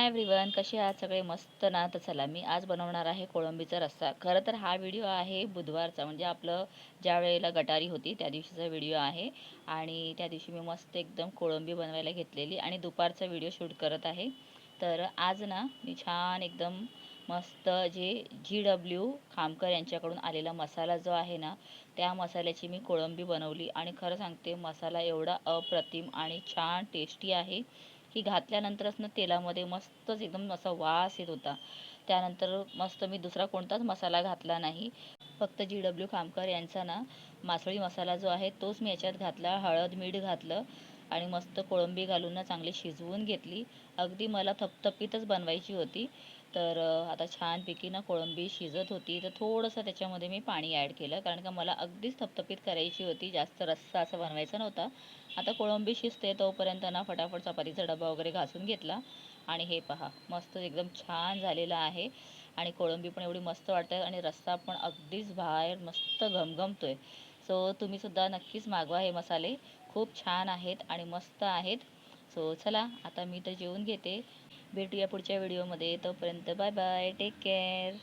Hi everyone, कसे आहात सगळे? मस्त ना. तर चला, मी आज बनवणार आहे कोळंबीचा रस्सा. खरं तर हा व्हिडिओ आहे बुधवारचा, म्हणजे आपलं ज्या वेळेला गटारी होती त्या दिवशीचा व्हिडिओ आहे. आणि त्या दिवशी मी मस्त एकदम कोळंबी बनवायला घेतलेली आणि दुपारचा व्हिडिओ शूट करत आहे. तर आज ना मी छान एकदम मस्त GW खामकर यांच्याकडून आलेला मसाला जो आहे ना, त्या मसाल्याची मी कोळंबी बनवली. आणि खरं सांगते, मसाला एवढा अप्रतिम आणि छान टेस्टी आहे की घातल्यानंतरच ना तेलामध्ये मस्तच एकदम असा वास येत होता. त्यानंतर मस्त मी दुसरा कोणताच मसाला घातला नाही. फक्त GW खामकर यांचा ना मासळी मसाला जो आहे तोच मी याच्यात घातला. हळद मीठ घातलं आणि मस्त कोळंबी घालून ना चांगली शिजवून घेतली. अगदी मला थपथपीतच बनवायची होती. तर आता छानपैकी ना कोळंबी शिजत होती, तर थोडंसं त्याच्यामध्ये मी पाणी ॲड केलं, कारण का मला अगदीच थपथपीत करायची होती, जास्त रस्सा असं बनवायचा नव्हता. आता कोळंबी शिजते तोपर्यंत ना फटाफट चपातीचा डबा वगैरे घासून घेतला. आणि हे पहा, मस्त एकदम छान झालेलं आहे. आणि कोळंबी पण एवढी मस्त वाटते आणि रस्सा पण अगदीच बाहेर मस्त घमघमतोय. सो तुम्हीसुद्धा नक्कीच मागवा हे मसाले, खूप छान आहेत आणि मस्त आहेत. सो चला, आता मी तर जेवून घेते. भेटूया पुढच्या व्हिडिओमध्ये. तोपर्यंत बाय बाय, टेक केअर.